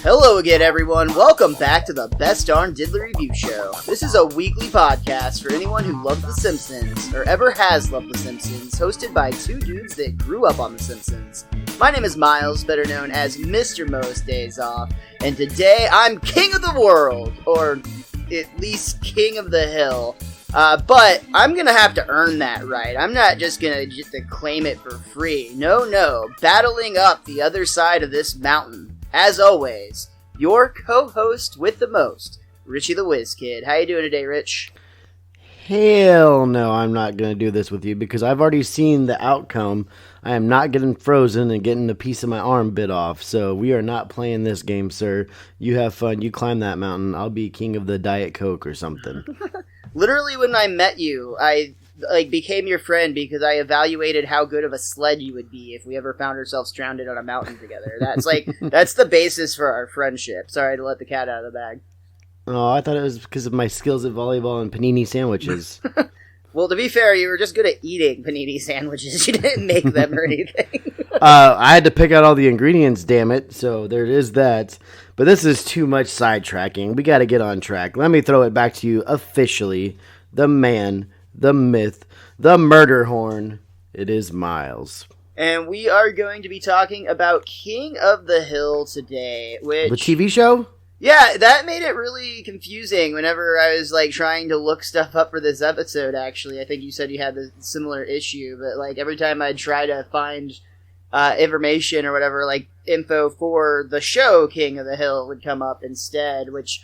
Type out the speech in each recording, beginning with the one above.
Hello again, everyone. Welcome back to the Best Darn Diddly Review Show. This is a weekly podcast for anyone who loves The Simpsons, or ever has loved The Simpsons, hosted by two dudes that grew up on The Simpsons. My name is Miles, better known as Mr. Most Days Off, and today I'm king of the world, or at least king of the hill. But I'm gonna have to earn that right. I'm not just gonna claim it for free. No. Battling up the other side of this mountain, as always, your co-host with the most, Richie the Whiz Kid. How you doing today, Rich? Hell no, I'm not gonna do this with you because I've already seen the outcome. I am not getting frozen and getting a piece of my arm bit off. So we are not playing this game, sir. You have fun. You climb that mountain. I'll be king of the Diet Coke or something. Literally, when I met you, I became your friend because I evaluated how good of a sled you would be if we ever found ourselves stranded on a mountain together. That's the basis for our friendship. Sorry to let the cat out of the bag. Oh, I thought it was because of my skills at volleyball and panini sandwiches. Well, to be fair, you were just good at eating panini sandwiches. You didn't make them or anything. I had to pick out all the ingredients, damn it. So there is that. But this is too much sidetracking. We got to get on track. Let me throw it back to you officially. The man, the myth, the murder horn. It is Miles. And we are going to be talking about King of the Hill today, which... The TV show? Yeah, that made it really confusing whenever I was, trying to look stuff up for this episode, actually. I think you said you had a similar issue, but, every time I'd try to find information or whatever, info for the show King of the Hill would come up instead, which...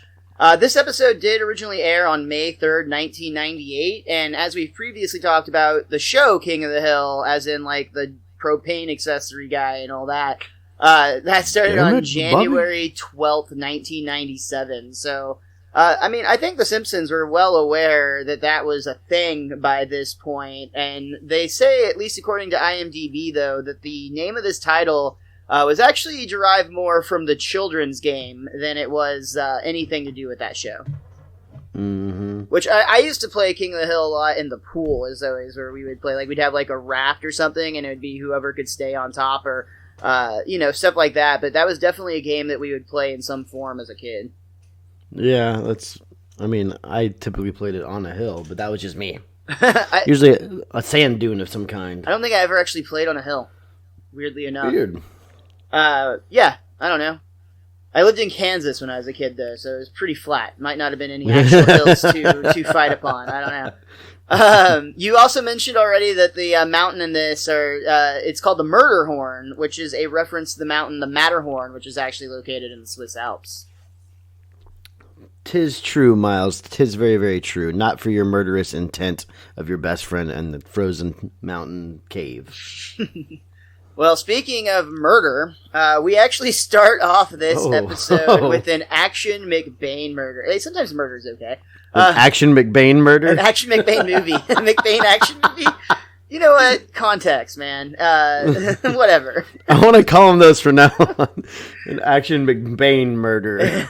this episode did originally air on May 3rd, 1998, and as we've previously talked about, the show King of the Hill, as in, the propane accessory guy and all that, that started on January 12th, 1997, so, I think The Simpsons were well aware that that was a thing by this point, and they say, at least according to IMDb, though, that the name of this title was actually derived more from the children's game than it was anything to do with that show. Mm-hmm. Which I used to play King of the Hill a lot in the pool, as always, where we would play, we'd have a raft or something, and it would be whoever could stay on top, or, stuff like that. But that was definitely a game that we would play in some form as a kid. Yeah, I typically played it on a hill, but that was just me. Usually a sand dune of some kind. I don't think I ever actually played on a hill, weirdly enough. Weird. Yeah, I don't know. I lived in Kansas when I was a kid, though, so it was pretty flat. Might not have been any actual hills to fight upon. I don't know. You also mentioned already that the mountain in this it's called the Murder Horn, which is a reference to the mountain, the Matterhorn, which is actually located in the Swiss Alps. 'Tis true, Miles. 'Tis very, very true. Not for your murderous intent of your best friend and the frozen mountain cave. Well, speaking of murder, we actually start off this episode with an Action McBain murder. Hey, sometimes murder's okay. An Action McBain murder? An Action McBain movie. A McBain action movie? You know what? Context, man. Whatever. I want to call him those from now on. An Action McBain murder.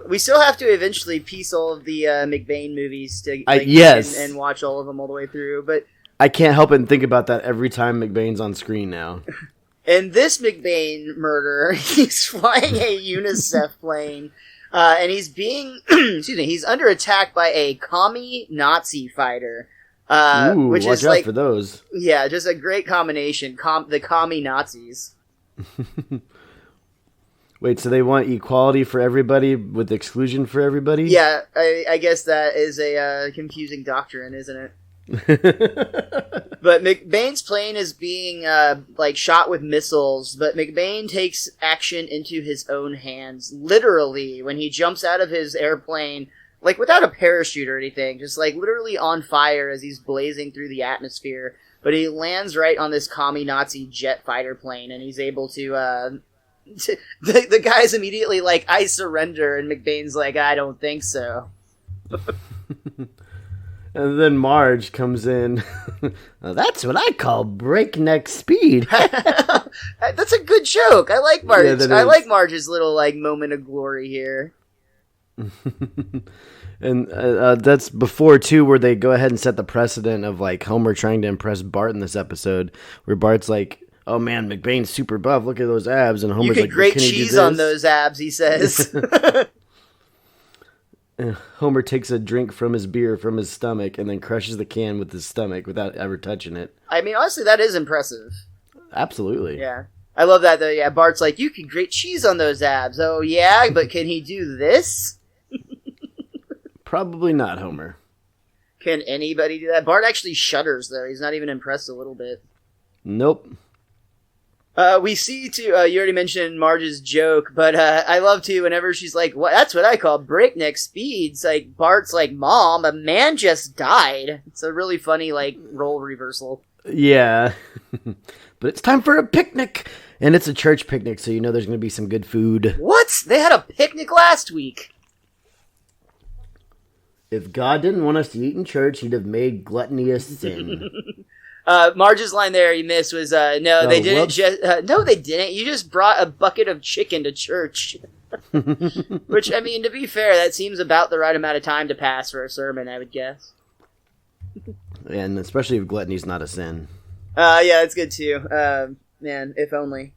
We still have to eventually piece all of the McBain movies to yes. and watch all of them all the way through, but I can't help but think about that every time McBain's on screen now. In this McBain murder, he's flying a UNICEF plane, and he's being, he's under attack by a commie Nazi fighter. Which watch is out for those. Yeah, just a great combination. The commie Nazis. Wait, so they want equality for everybody with exclusion for everybody? Yeah, I guess that is a confusing doctrine, isn't it? But McBain's plane is being shot with missiles, but McBain takes action into his own hands, literally, when he jumps out of his airplane, without a parachute or anything, just literally on fire as he's blazing through the atmosphere. But he lands right on this commie Nazi jet fighter plane, and he's able to the guy's immediately I surrender, and McBain's I don't think so. And then Marge comes in. Well, that's what I call breakneck speed. That's a good joke. I like Marge. Yeah, I like Marge's little moment of glory here. And that's before too, where they go ahead and set the precedent of Homer trying to impress Bart in this episode, where Bart's oh man, McBain's super buff. Look at those abs. And You Homer's could like, grate can he do cheese this? on those abs, he says. Homer takes a drink from his beer from his stomach and then crushes the can with his stomach without ever touching it. I mean, honestly, that is impressive. Absolutely. Yeah. I love that, though. Yeah, Bart's like, you can grate cheese on those abs. Oh, yeah, but can he do this? Probably not, Homer. Can anybody do that? Bart actually shudders, though. He's not even impressed a little bit. Nope. We see, too, you already mentioned Marge's joke, but I love, too, whenever she's like, "What? That's what I call breakneck speeds." Like, Bart's like, "Mom, a man just died." It's a really funny, like, role reversal. Yeah. But it's time for a picnic. And it's a church picnic, so you know there's going to be some good food. What? They had a picnic last week. If God didn't want us to eat in church, he'd have made gluttony a sin. Marge's line there you missed was, no, they didn't just, no, they didn't. You just brought a bucket of chicken to church. Which, I mean, to be fair, that seems about the right amount of time to pass for a sermon, I would guess. And especially if gluttony's not a sin. Yeah, that's good too. Man, if only.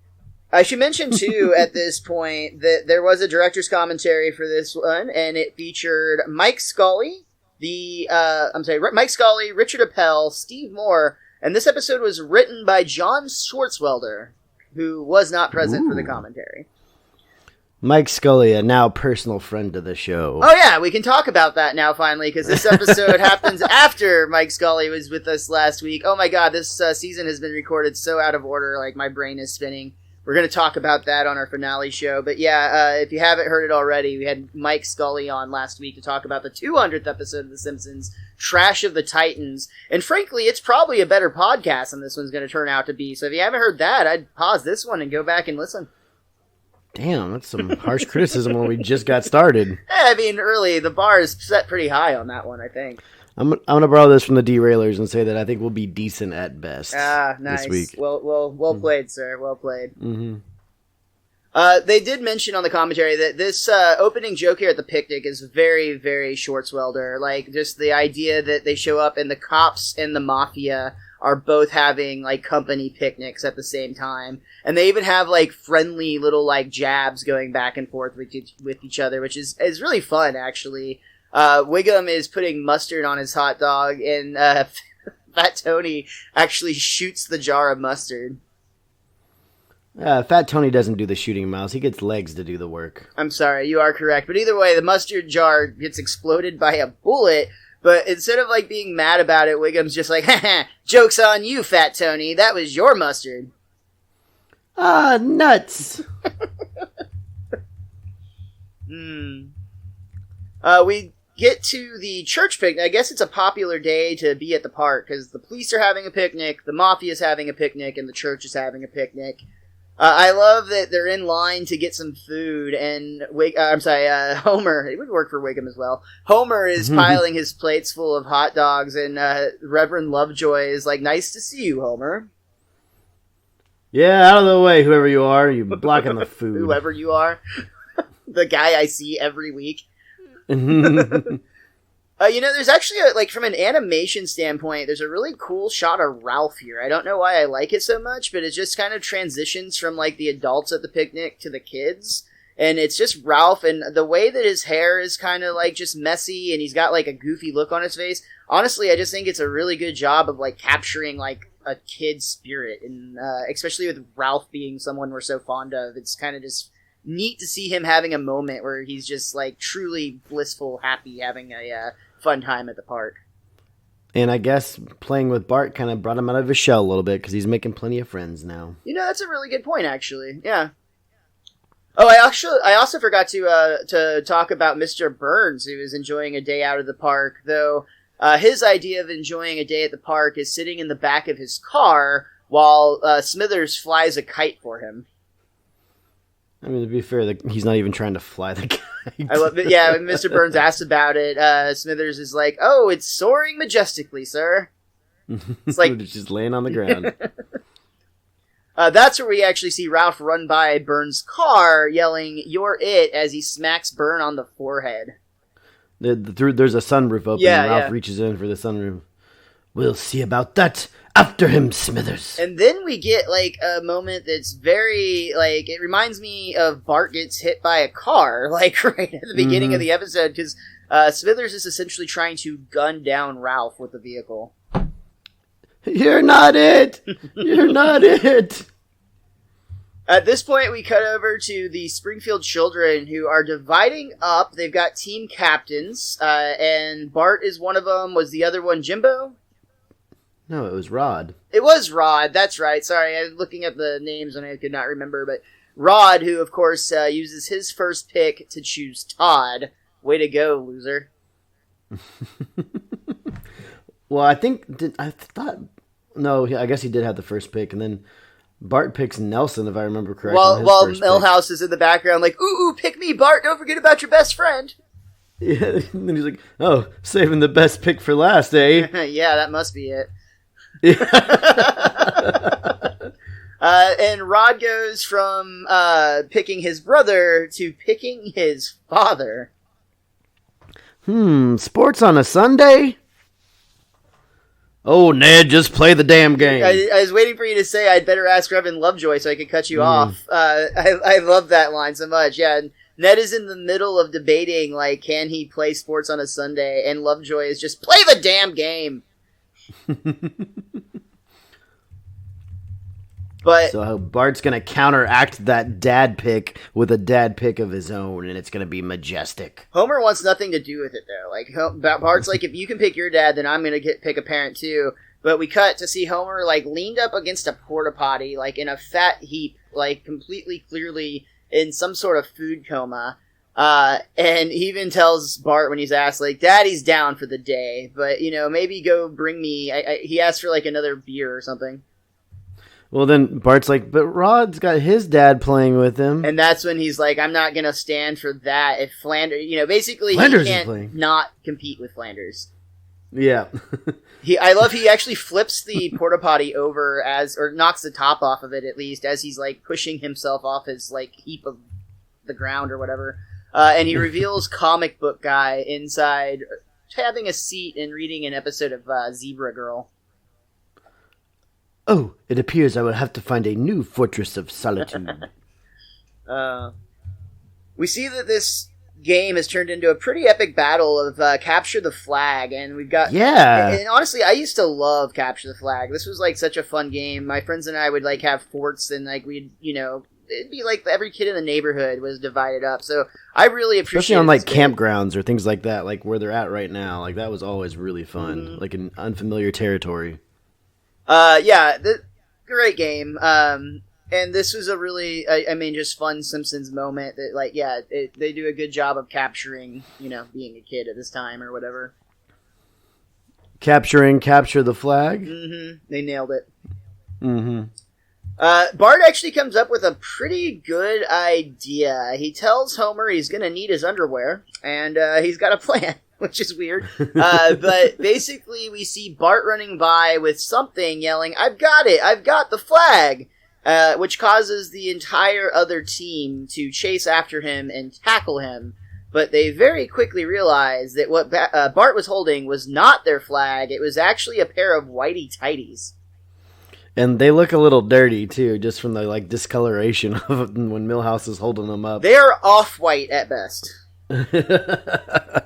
I should mention too, at this point, that there was a director's commentary for this one, and it featured Mike Scully, Mike Scully, Richard Appel, Steve Moore, and this episode was written by John Swartzwelder, who was not present for the commentary. Mike Scully, a now personal friend of the show. Oh yeah, we can talk about that now finally, because this episode happens after Mike Scully was with us last week. Oh my god, this season has been recorded so out of order, like my brain is spinning. We're going to talk about that on our finale show. But yeah, if you haven't heard it already, we had Mike Scully on last week to talk about the 200th episode of The Simpsons, Trash of the Titans. And frankly, it's probably a better podcast than this one's going to turn out to be. So if you haven't heard that, I'd pause this one and go back and listen. Damn, that's some harsh criticism when we just got started. I mean, early, the bar is set pretty high on that one, I think. I'm going to borrow this from the Derailers and say that I think we'll be decent at best. Nice. This week. Well played, sir. Well played. Mm-hmm. They did mention on the commentary that this opening joke here at the picnic is very, very Schwartzwelder. Like, just the idea that they show up and the cops and the mafia are both having, like, company picnics at the same time. And they even have, like, friendly little, like, jabs going back and forth with each other, which is really fun, actually. Wiggum is putting mustard on his hot dog, and Fat Tony actually shoots the jar of mustard. Fat Tony doesn't do the shooting mouse. He gets legs to do the work. I'm sorry, you are correct. But either way, the mustard jar gets exploded by a bullet, but instead of, like, being mad about it, Wiggum's just like, haha, joke's on you, Fat Tony. That was your mustard. Ah, nuts. We get to the church picnic. I guess it's a popular day to be at the park because the police are having a picnic, the mafia is having a picnic, and the church is having a picnic. I love that they're in line to get some food, and Homer, it would work for Wiggum as well. Homer is piling his plates full of hot dogs, and Reverend Lovejoy is like, "Nice to see you, Homer." Yeah, out of the way, whoever you are. You're blocking the food. Whoever you are. The guy I see every week. There's actually, from an animation standpoint, there's a really cool shot of Ralph here. I don't know why I like it so much, but it just kind of transitions from, like, the adults at the picnic to the kids. And it's just Ralph, and the way that his hair is kind of, like, just messy, and he's got, like, a goofy look on his face. Honestly, I just think it's a really good job of, like, capturing, like, a kid's spirit. And especially with Ralph being someone we're so fond of, it's kind of just neat to see him having a moment where he's just, like, truly blissful, happy, having a fun time at the park. And I guess playing with Bart kind of brought him out of his shell a little bit because he's making plenty of friends now. That's a really good point, actually. Yeah. Oh, I also forgot to talk about Mr. Burns, who is enjoying a day out of the park, though his idea of enjoying a day at the park is sitting in the back of his car while Smithers flies a kite for him. I mean, to be fair, he's not even trying to fly the kite. I love it. Yeah, when Mr. Burns asks about it, Smithers is like, "Oh, it's soaring majestically, sir." It's like it's just laying on the ground. That's where we actually see Ralph run by Burns' car, yelling, "You're it," as he smacks Burn on the forehead. There's a sunroof open, and Ralph reaches in for the sunroof. "We'll see about that. After him, Smithers. And then we get, like, a moment that's very, like, it reminds me of Bart gets hit by a car, like, right at the beginning of the episode, because Smithers is essentially trying to gun down Ralph with the vehicle. You're not it! You're not it! At this point, we cut over to the Springfield children who are dividing up. They've got team captains, and Bart is one of them. Was the other one Jimbo? No, it was Rod. It was Rod, that's right. Sorry, I was looking at the names and I could not remember. But Rod, who, of course, uses his first pick to choose Todd. Way to go, loser. Well, I guess he did have the first pick, and then Bart picks Nelson, if I remember correctly. While Milhouse is in the background like, ooh, pick me, Bart, don't forget about your best friend. Yeah, and then he's like, oh, saving the best pick for last, eh? Yeah, that must be it. And Rod goes from picking his brother to picking his father. Sports on a Sunday? Oh, Ned, just play the damn game. I was waiting for you to say I'd better ask Reverend Lovejoy so I could cut you off. I love that line so much. Yeah, Ned is in the middle of debating, like, can he play sports on a Sunday? And Lovejoy is just, play the damn game! But so Bart's going to counteract that dad pick with a dad pick of his own, and it's going to be majestic. Homer wants nothing to do with it, though. Like, Bart's like, if you can pick your dad, then I'm going to pick a parent, too. But we cut to see Homer, like, leaned up against a porta potty, like, in a fat heap, like, completely clearly in some sort of food coma. And he even tells Bart when he's asked, like, Daddy's down for the day, but, maybe go bring me... he asked for, like, another beer or something. Well, then Bart's like, but Rod's got his dad playing with him. And that's when he's like, I'm not going to stand for that. If Flanders, basically Flanders he can't not compete with Flanders. Yeah. he actually flips the porta potty over or knocks the top off of it at least as he's like pushing himself off his like heap of the ground or whatever. And he reveals comic book guy inside having a seat and reading an episode of Zebra Girl. Oh, it appears I will have to find a new fortress of solitude. We see that this game has turned into a pretty epic battle of Capture the Flag, and we've got... Yeah! And honestly, I used to love Capture the Flag. This was, like, such a fun game. My friends and I would, like, have forts, and, like, we'd, it'd be like every kid in the neighborhood was divided up, so I really appreciate it. Especially on, like, campgrounds or things like that, like where they're at right now. Like, that was always really fun. Like, in unfamiliar territory. Great game. And this was a really, just fun Simpsons moment that, like, they do a good job of capturing, being a kid at this time or whatever. Capture the flag? Mm-hmm. They nailed it. Mm-hmm. Bart actually comes up with a pretty good idea. He tells Homer he's going to need his underwear, and he's got a plan. Which is weird. But basically we see Bart running by with something yelling, I've got it! I've got the flag! Which causes the entire other team to chase after him and tackle him. But they very quickly realize that what Bart was holding was not their flag. It was actually a pair of whitey tighties. And they look a little dirty, too, just from the, like, discoloration of when Milhouse is holding them up. They are off-white at best.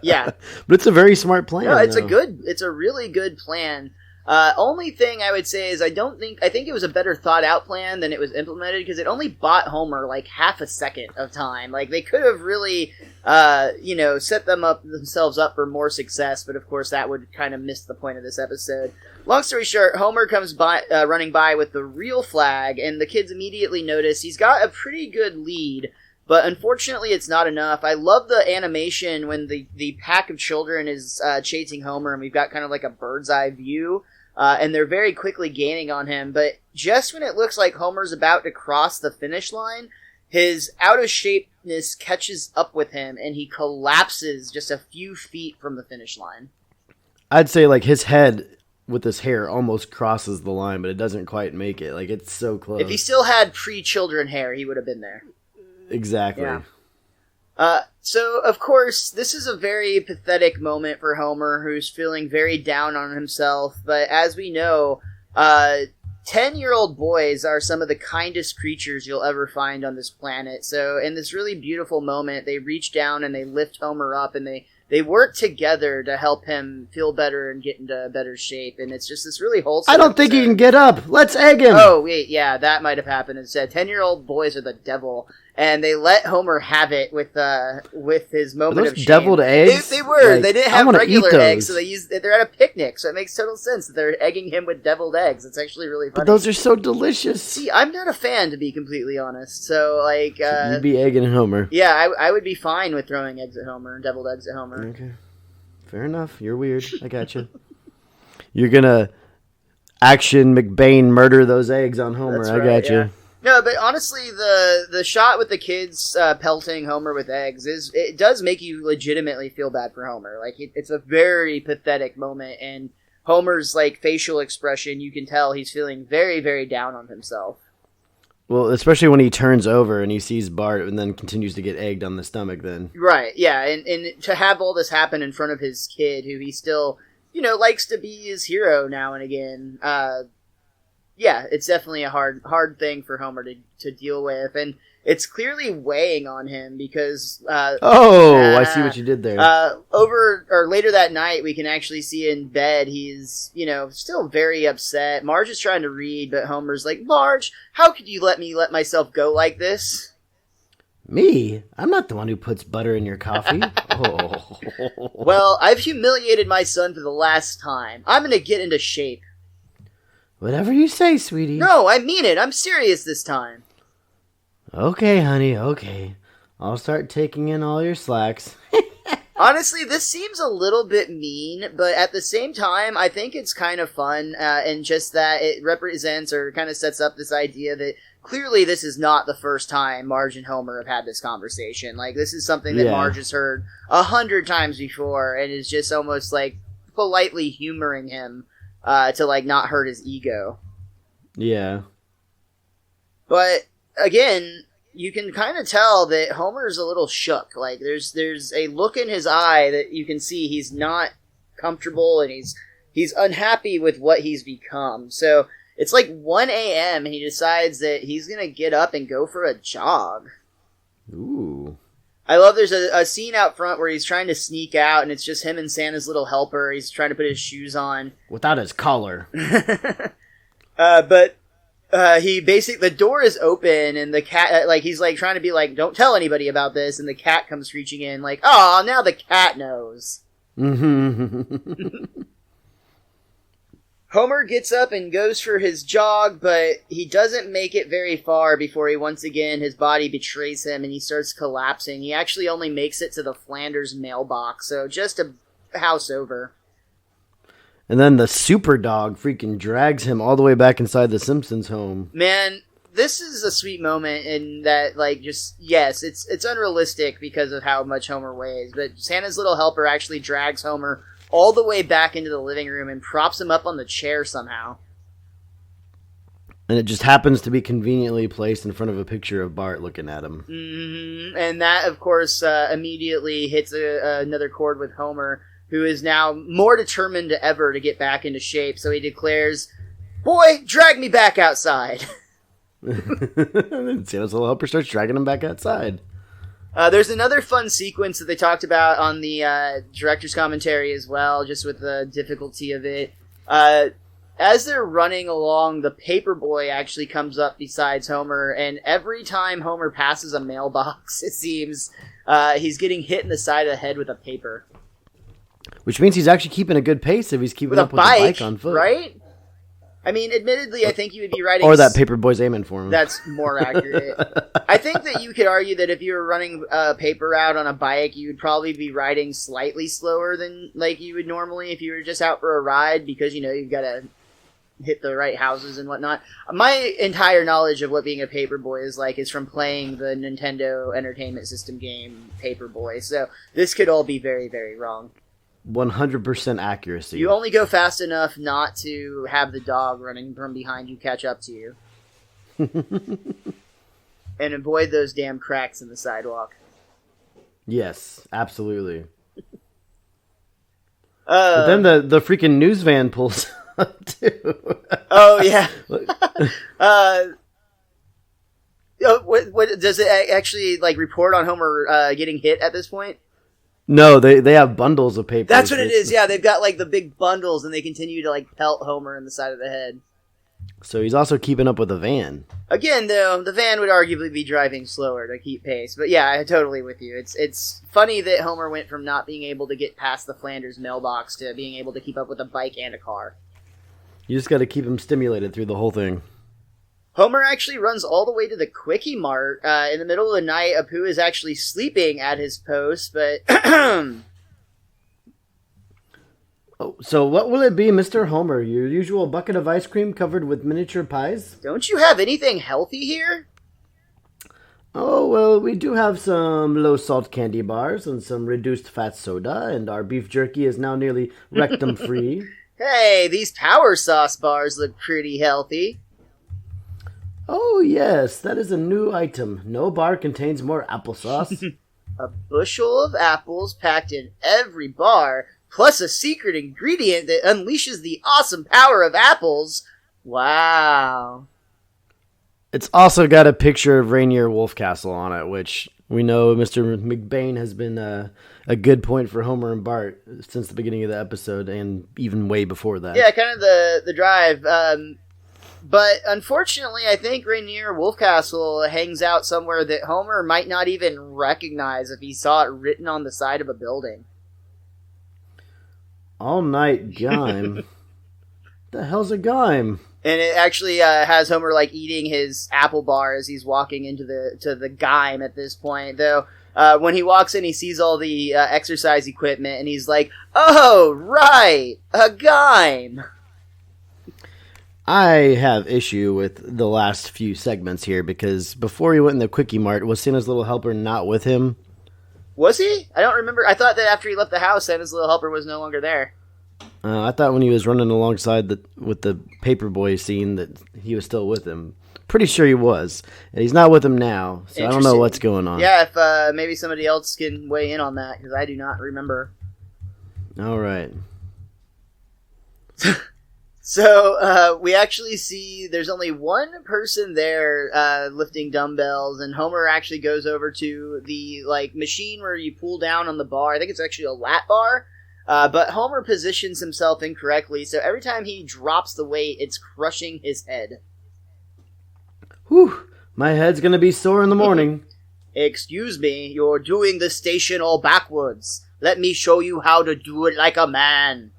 Yeah, but it's a very smart plan. No, it's a really good plan. Only thing I would say is I think it was a better thought out plan than it was implemented because it only bought Homer like half a second of time. Like they could have really, set themselves up for more success, but of course that would kind of miss the point of this episode. Long story short, Homer comes by, running by with the real flag, and the kids immediately notice he's got a pretty good lead. But unfortunately, it's not enough. I love the animation when the pack of children is chasing Homer, and we've got kind of like a bird's eye view, and they're very quickly gaining on him. But just when it looks like Homer's about to cross the finish line, his out-of-shapeness catches up with him, and he collapses just a few feet from the finish line. I'd say like his head with his hair almost crosses the line, but it doesn't quite make it. Like it's so close. If he still had pre-children hair, he would have been there. Exactly. Yeah. So, of course, this is a very pathetic moment for Homer, who's feeling very down on himself. But as we know, 10-year-old boys are some of the kindest creatures you'll ever find on this planet. So in this really beautiful moment, they reach down and they lift Homer up, and they work together to help him feel better and get into better shape. And it's just this really wholesome I don't think he can get up. Let's egg him. Oh, wait, yeah, that might have happened instead. 10-year-old boys are the devil. And they let Homer have it with his moment of shame. Deviled eggs? They were. Like, they didn't have regular eggs, so they're at a picnic. So it makes total sense that they're egging him with deviled eggs. It's actually really funny. But those are so delicious. See, I'm not a fan, to be completely honest. So, like... You'd be egging Homer. Yeah, I would be fine with throwing eggs at Homer, deviled eggs at Homer. Okay. Fair enough. You're weird. I got you. You're gonna Action McBain murder those eggs on Homer. That's I right, got you. yeah. No, but honestly, the shot with the kids pelting Homer with eggs it does make you legitimately feel bad for Homer. Like it's a very pathetic moment, and Homer's like facial expression, you can tell he's feeling very, very down on himself. Well, especially when he turns over and he sees Bart and then continues to get egged on the stomach. Then right, yeah, and to have all this happen in front of his kid, who he still likes to be his hero now and again. Yeah, it's definitely a hard thing for Homer to deal with, and it's clearly weighing on him because... I see what you did there. Later that night, we can actually see in bed, he's, still very upset. Marge is trying to read, but Homer's like, Marge, how could you let me let myself go like this? Me? I'm not the one who puts butter in your coffee. Oh. Well, I've humiliated my son for the last time. I'm gonna get into shape. Whatever you say, sweetie. No, I mean it. I'm serious this time. Okay, honey, okay. I'll start taking in all your slacks. Honestly, this seems a little bit mean, but at the same time, I think it's kind of fun, and just that it represents or kind of sets up this idea that clearly this is not the first time Marge and Homer have had this conversation. Like, this is something that Marge has heard 100 times before, and is just almost, like, politely humoring him. To, like, not hurt his ego. Yeah. But, again, you can kind of tell that Homer's a little shook. Like, there's a look in his eye that you can see he's not comfortable, and he's unhappy with what he's become. So, it's like 1 a.m., and he decides that he's gonna get up and go for a jog. Ooh. I love there's a scene out front where he's trying to sneak out, and it's just him and Santa's little helper. He's trying to put his shoes on. Without his collar. But the door is open, and the cat, he's, trying to be like, don't tell anybody about this, and the cat comes screeching in, like, oh, now the cat knows. Homer gets up and goes for his jog, but he doesn't make it very far before his body betrays him and he starts collapsing. He actually only makes it to the Flanders mailbox, so just a house over. And then the super dog freaking drags him all the way back inside the Simpsons home. Man, this is a sweet moment in that, it's unrealistic because of how much Homer weighs, but Santa's little helper actually drags Homer all the way back into the living room and props him up on the chair somehow. And it just happens to be conveniently placed in front of a picture of Bart looking at him. Mm-hmm. And that, of course, immediately hits another chord with Homer, who is now more determined than ever to get back into shape. So he declares, "Boy, drag me back outside." And Santa's little helper starts dragging him back outside. There's another fun sequence that they talked about on the director's commentary as well, just with the difficulty of it. As they're running along, the paperboy actually comes up besides Homer, and every time Homer passes a mailbox, it seems, he's getting hit in the side of the head with a paper. Which means he's actually keeping a good pace if he's keeping up with the bike on foot. Right? I mean, admittedly, I think you would be riding... Or that paperboy's aiming for him. That's more accurate. I think that you could argue that if you were running a paper route on a bike, you would probably be riding slightly slower than you would normally if you were just out for a ride, because, you've got to hit the right houses and whatnot. My entire knowledge of what being a paperboy is like is from playing the Nintendo Entertainment System game Paperboy, so this could all be very, very wrong. 100% accuracy. You only go fast enough not to have the dog running from behind you catch up to you. And avoid those damn cracks in the sidewalk. Yes, absolutely. But then the freaking news van pulls too. Oh yeah. What does it actually like report on Homer getting hit at this point? No, they have bundles of paper. That's what it is. Yeah, they've got like the big bundles, and they continue to like pelt Homer in the side of the head. So he's also keeping up with the van. Again, though, the van would arguably be driving slower to keep pace. But yeah, I'm totally with you. It's funny that Homer went from not being able to get past the Flanders mailbox to being able to keep up with a bike and a car. You just got to keep him stimulated through the whole thing. Homer actually runs all the way to the Quickie Mart. In the middle of the night, Apu is actually sleeping at his post, but... Oh, so what will it be, Mr. Homer? Your usual bucket of ice cream covered with miniature pies? Don't you have anything healthy here? Oh, well, we do have some low-salt candy bars and some reduced-fat soda, and our beef jerky is now nearly rectum-free. Hey, these power sauce bars look pretty healthy. Oh, yes, that is a new item. No bar contains more applesauce. A bushel of apples packed in every bar, plus a secret ingredient that unleashes the awesome power of apples. Wow. It's also got a picture of Rainier Wolfcastle on it, which we know Mr. McBain has been a good point for Homer and Bart since the beginning of the episode, and even way before that. Yeah, kind of the drive. But unfortunately, I think Rainier Wolfcastle hangs out somewhere that Homer might not even recognize if he saw it written on the side of a building. All night Gime. The hell's a Gime? And it actually has Homer like eating his apple bar as he's walking into the Gime at this point. Though when he walks in, he sees all the exercise equipment, and he's like, "Oh, right, a Gime." I have issue with the last few segments here because before he went in the Quickie Mart, was Santa's Little Helper not with him? Was he? I don't remember. I thought that after he left the house, Santa's Little Helper was no longer there. I thought when he was running alongside with the Paperboy scene that he was still with him. Pretty sure he was. And he's not with him now, so I don't know what's going on. Yeah, if maybe somebody else can weigh in on that, because I do not remember. All right. So, we actually see there's only one person there lifting dumbbells, and Homer actually goes over to the like machine where you pull down on the bar. I think it's actually a lat bar, but Homer positions himself incorrectly, so every time he drops the weight, it's crushing his head. Whew, my head's gonna be sore in the morning. Excuse me, you're doing the station all backwards. Let me show you how to do it like a man.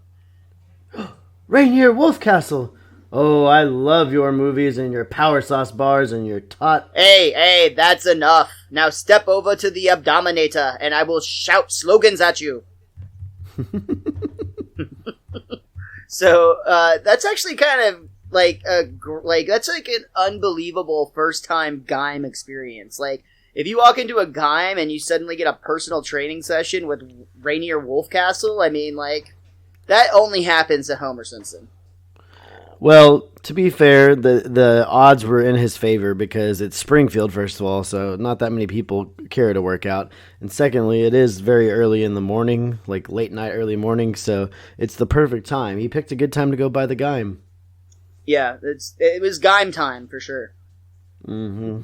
Rainier Wolfcastle! Oh, I love your movies and your power sauce bars and your tot... Hey, that's enough. Now step over to the Abdominator and I will shout slogans at you. So, that's actually kind of like that's like an unbelievable first-time Gime experience. Like, if you walk into a Gime and you suddenly get a personal training session with Rainier Wolfcastle, I mean, like... That only happens to Homer Simpson. Well, to be fair, the odds were in his favor because it's Springfield, first of all, so not that many people care to work out. And secondly, it is very early in the morning, like late night, early morning, so it's the perfect time. He picked a good time to go buy the Gime. Yeah, it was Gime time, for sure. Mm-hmm.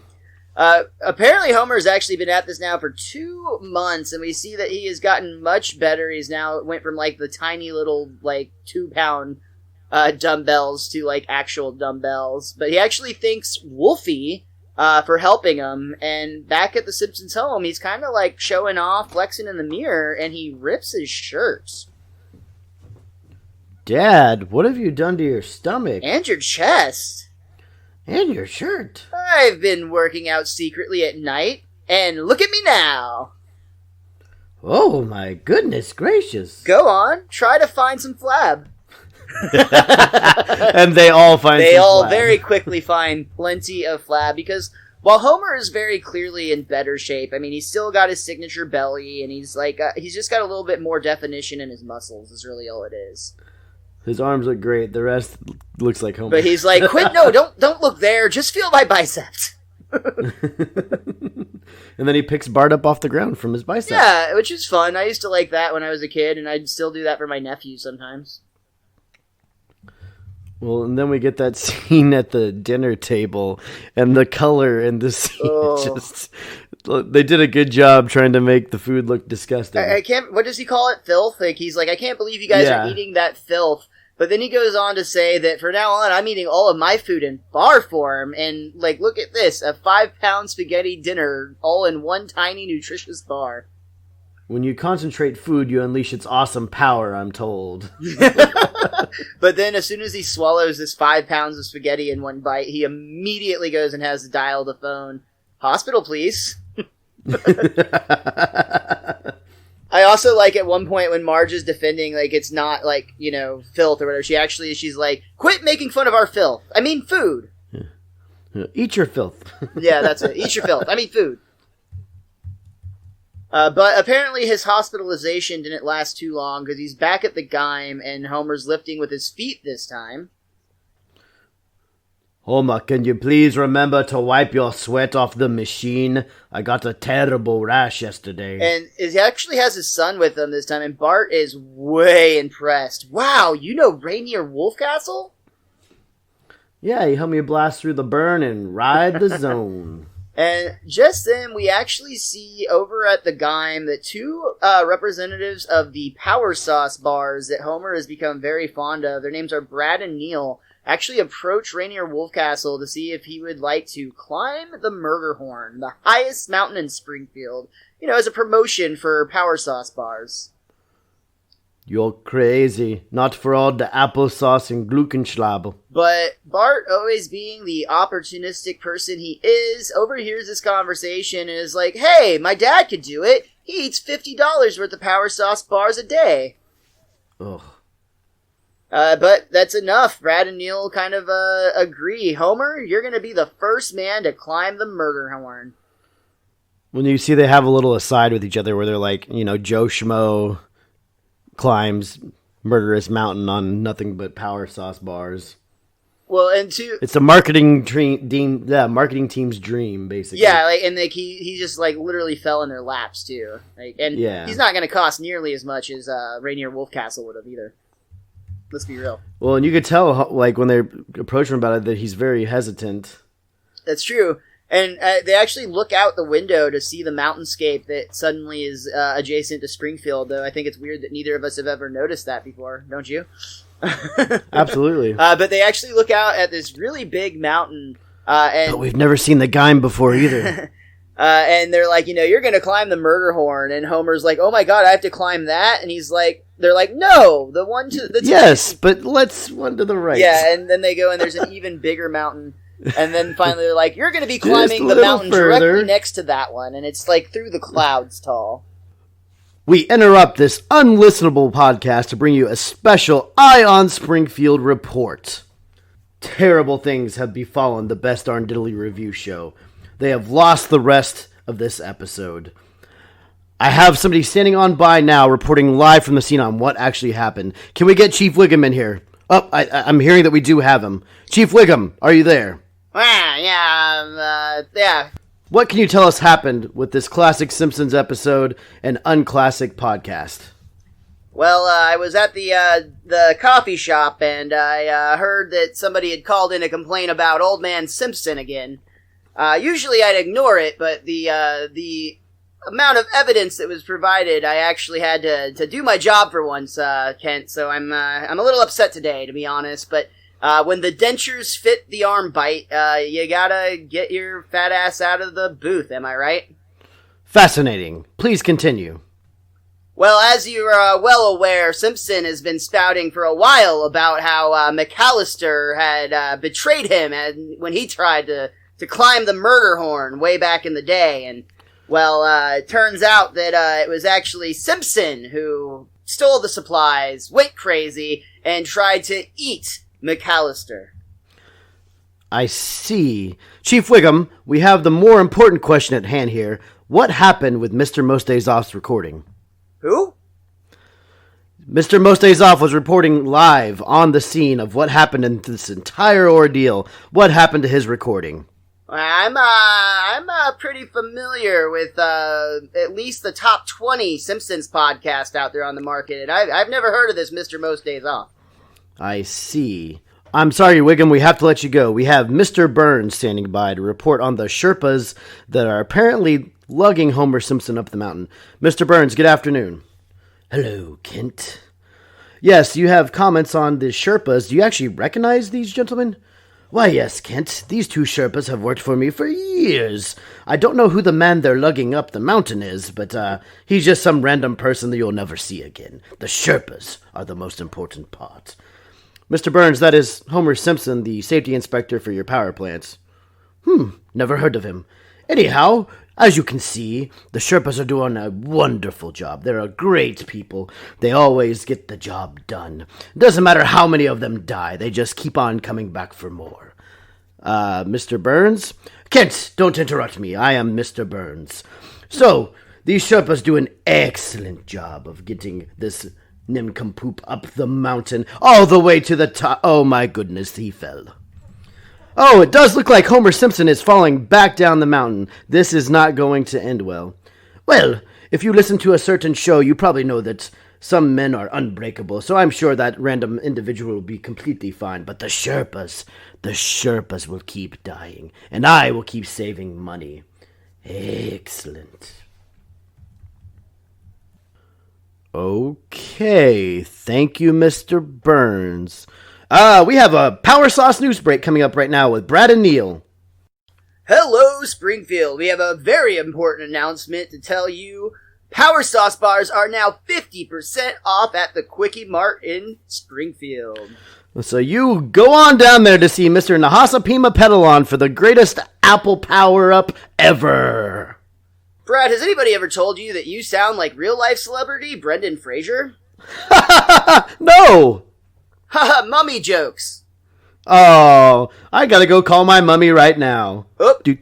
Apparently Homer's actually been at this now for 2 months, and we see that he has gotten much better. He's now went from like the tiny little like 2-pound dumbbells to like actual dumbbells. But he actually thanks Wolfie for helping him. And back at the Simpsons home, he's kind of like showing off, flexing in the mirror, and he rips his shirt. Dad, what have you done to your stomach? And your chest. And your shirt. I've been working out secretly at night, and look at me now. Oh, my goodness gracious. Go on, try to find some flab. And they all find They some all flab. very quickly find plenty of flab, because while Homer is very clearly in better shape, I mean, he's still got his signature belly, and he's like, he's just got a little bit more definition in his muscles, is really all it is. His arms look great. The rest looks like Homer. But he's like, quit, no, don't look there. Just feel my biceps. And then he picks Bart up off the ground from his bicep. Yeah, which is fun. I used to like that when I was a kid, and I'd still do that for my nephew sometimes. Well, and then we get that scene at the dinner table, and the color in the scene just... They did a good job trying to make the food look disgusting. I can't... What does he call it? Filth? Like, he's like, I can't believe you guys are eating that filth. But then he goes on to say that from now on, I'm eating all of my food in bar form. And, like, look at this. A 5-pound spaghetti dinner all in one tiny, nutritious bar. When you concentrate food, you unleash its awesome power, I'm told. But then as soon as he swallows this 5 pounds of spaghetti in one bite, he immediately goes and has to dial the phone. Hospital, please. I also like at one point when Marge is defending, like, it's not, like, you know, filth or whatever. She's like, quit making fun of our filth. I mean food. Eat your filth. Yeah, that's it. Eat your filth. I mean food. But apparently his hospitalization didn't last too long because he's back at the Gime and Homer's lifting with his feet this time. Homer, can you please remember to wipe your sweat off the machine? I got a terrible rash yesterday. And he actually has his son with him this time, and Bart is way impressed. Wow, you know Rainier Wolfcastle? Yeah, he helped me blast through the burn and ride the zone. And just then, we actually see over at the Gime that two representatives of the Power Sauce bars that Homer has become very fond of, their names are Brad and Neil, actually approach Rainier Wolfcastle to see if he would like to climb the Murderhorn, the highest mountain in Springfield, you know, as a promotion for Power Sauce bars. You're crazy. Not for all the applesauce and Gluckenschlabel. But Bart, always being the opportunistic person he is, overhears this conversation and is like, hey, my dad could do it. He eats $50 worth of Power Sauce bars a day. Ugh. But that's enough. Brad and Neil kind of agree. Homer, you're going to be the first man to climb the Murderhorn. When you see they have a little aside with each other where they're like, you know, Joe Schmo climbs murderous mountain on nothing but Power Sauce bars. Well, and two, it's a marketing team's dream, basically. Yeah, like, and like he just like literally fell in their laps too. Like, and he's not going to cost nearly as much as Rainier Wolfcastle would have either. Let's be real. Well, and you could tell, like, when they approach him about it, that he's very hesitant. That's true. And they actually look out the window to see the mountainscape that suddenly is adjacent to Springfield, though I think it's weird that neither of us have ever noticed that before, don't you? Absolutely. But they actually look out at this really big mountain. But we've never seen the Gime before either. And they're like, you know, you're going to climb the Murderhorn. And Homer's like, oh my god, I have to climb that? And he's like, they're like, no, the one to the... Yes, but let's one to the right. Yeah, and then they go and there's an even bigger mountain. And then finally they're like, you're going to be climbing the mountain directly next to that one. And it's like through the clouds tall. We interrupt this unlistenable podcast to bring you a special Eye on Springfield report. Terrible things have befallen the Best Darn Diddly Review show. They have lost the rest of this episode. I have somebody standing on by now reporting live from the scene on what actually happened. Can we get Chief Wiggum in here? Oh, I'm hearing that we do have him. Chief Wiggum, are you there? Yeah. What can you tell us happened with this classic Simpsons episode and unclassic podcast? Well, I was at the coffee shop, and I heard that somebody had called in a complaint about Old Man Simpson again. Usually I'd ignore it, but the amount of evidence that was provided, I actually had to do my job for once, Kent, so I'm a little upset today, to be honest, but when the dentures fit the arm bite, you gotta get your fat ass out of the booth, am I right? Fascinating. Please continue. Well, as you're well aware, Simpson has been spouting for a while about how McAllister had betrayed him when he tried to climb the Murderhorn way back in the day, and, well, it turns out that it was actually Simpson who stole the supplies, went crazy, and tried to eat McAllister. I see. Chief Wiggum, we have the more important question at hand here. What happened with Mr. Most Days Off's recording? Who? Mr. Most Days Off was reporting live on the scene of what happened in this entire ordeal. What happened to his recording? I'm pretty familiar with at least the top 20 Simpsons podcast out there on the market, and I've never heard of this Mr. Most Days Off. I see. I'm sorry, Wiggum, we have to let you go. We have Mr. Burns standing by to report on the Sherpas that are apparently lugging Homer Simpson up the mountain. Mr. Burns, good afternoon. Hello, Kent. Yes, you have comments on the Sherpas. Do you actually recognize these gentlemen? Why, yes, Kent. These two Sherpas have worked for me for years. I don't know who the man they're lugging up the mountain is, but he's just some random person that you'll never see again. The Sherpas are the most important part. Mr. Burns, that is Homer Simpson, the safety inspector for your power plants. Never heard of him. Anyhow, as you can see, the Sherpas are doing a wonderful job. They're a great people. They always get the job done. Doesn't matter how many of them die, they just keep on coming back for more. Mr. Burns? Kent, don't interrupt me. I am Mr. Burns. So, these Sherpas do an excellent job of getting this nincompoop up the mountain, all the way to the top. Oh my goodness, he fell. Oh, it does look like Homer Simpson is falling back down the mountain. This is not going to end well. Well, if you listen to a certain show, you probably know that some men are unbreakable, so I'm sure that random individual will be completely fine. But the Sherpas will keep dying, and I will keep saving money. Excellent. Okay, thank you, Mr. Burns. We have a Power Sauce news break coming up right now with Brad and Neil. Hello, Springfield. We have a very important announcement to tell you. Power Sauce bars are now 50% off at the Quickie Mart in Springfield. So you go on down there to see Mr. Nahasa Pima Pedalon for the greatest Apple power-up ever. Brad, has anybody ever told you that you sound like real-life celebrity Brendan Fraser? No! Haha, mummy jokes. Oh, I gotta go call my mummy right now. Oh. Do.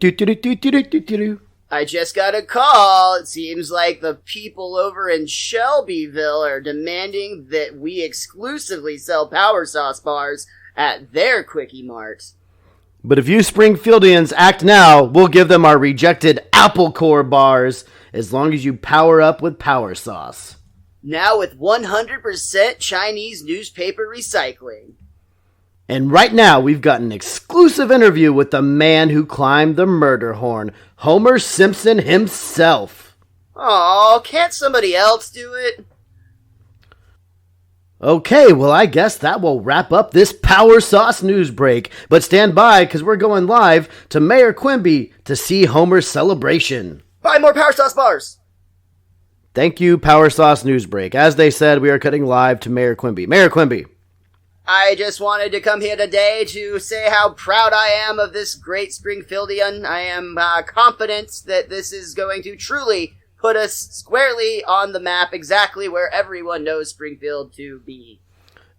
I just got a call. It seems like the people over in Shelbyville are demanding that we exclusively sell Power Sauce bars at their Quickie Mart. But if you Springfieldians act now, we'll give them our rejected Apple Core bars as long as you power up with Power Sauce. Now with 100% Chinese newspaper recycling. And right now, we've got an exclusive interview with the man who climbed the murder horn, Homer Simpson himself. Aw, can't somebody else do it? Okay, well, I guess that will wrap up this Power Sauce news break. But stand by, because we're going live to Mayor Quimby to see Homer's celebration. Buy more Power Sauce bars! Thank you, Power Sauce news break. As they said, we are cutting live to Mayor Quimby. Mayor Quimby. I just wanted to come here today to say how proud I am of this great Springfieldian. I am confident that this is going to truly put us squarely on the map, exactly where everyone knows Springfield to be.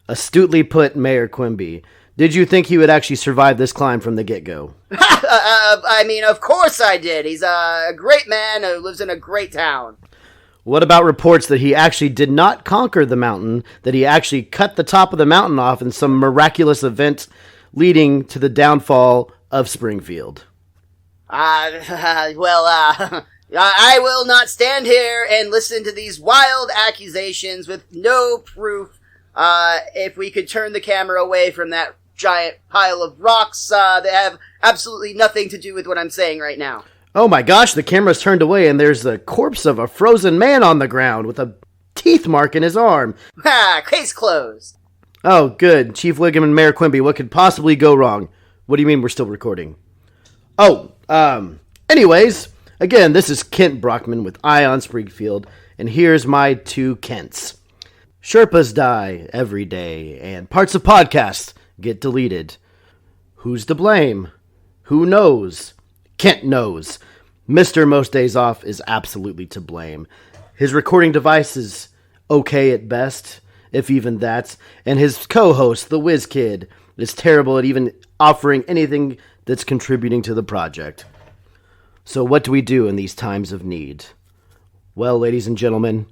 Astutely put, Mayor Quimby. Did you think he would actually survive this climb from the get-go? I mean, of course I did. He's a great man who lives in a great town. What about reports that he actually did not conquer the mountain, that he actually cut the top of the mountain off in some miraculous event leading to the downfall of Springfield? I will not stand here and listen to these wild accusations with no proof. If we could turn the camera away from that giant pile of rocks that have absolutely nothing to do with what I'm saying right now. Oh my gosh, the camera's turned away and there's the corpse of a frozen man on the ground with a teeth mark in his arm. Ha! Case closed. Oh, good. Chief Wiggum and Mayor Quimby, what could possibly go wrong? What do you mean we're still recording? Anyways, again, this is Kent Brockman with Eye on Springfield, and here's my two Kents. Sherpas die every day, and parts of podcasts get deleted. Who's to blame? Who knows? Kent knows. Mr. Most Days Off is absolutely to blame. His recording device is okay at best, if even that, and his co-host, the Whiz Kid, is terrible at even offering anything that's contributing to the project. So what do we do in these times of need? Well, ladies and gentlemen,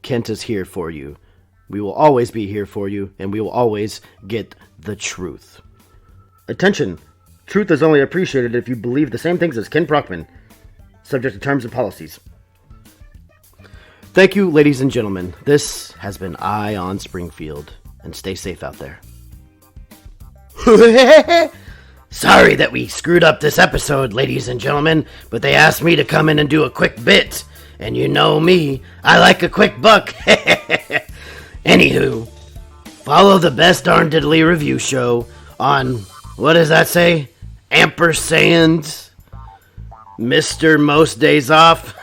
Kent is here for you. We will always be here for you, and we will always get the truth. Attention! Truth is only appreciated if you believe the same things as Kent Brockman, subject to terms and policies. Thank you, ladies and gentlemen. This has been Eye on Springfield, and stay safe out there. Sorry that we screwed up this episode, ladies and gentlemen, but they asked me to come in and do a quick bit. And you know me, I like a quick buck. Anywho, follow the Best Darn Diddly Review Show on, what does that say? Ampersand Mr. Most Days Off.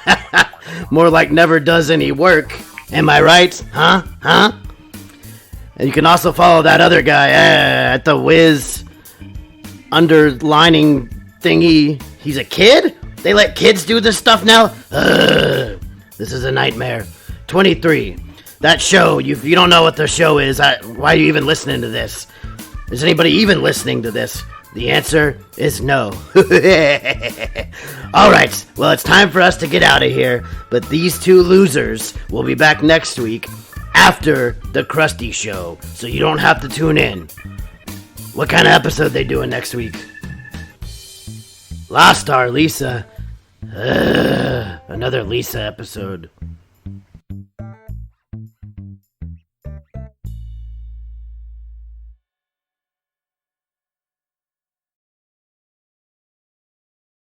More like never does any work. Am I right? Huh? And you can also follow that other guy at the Wiz underlining thingy. He's a kid? They let kids do this stuff now? This is a nightmare. 23. That show, if you don't know what the show is, why are you even listening to this? Is anybody even listening to this? The answer is no. Alright, well, it's time for us to get out of here, but these two losers will be back next week after the Krusty Show, so you don't have to tune in. What kind of episode they doing next week? Lost Star Lisa. Another Lisa episode.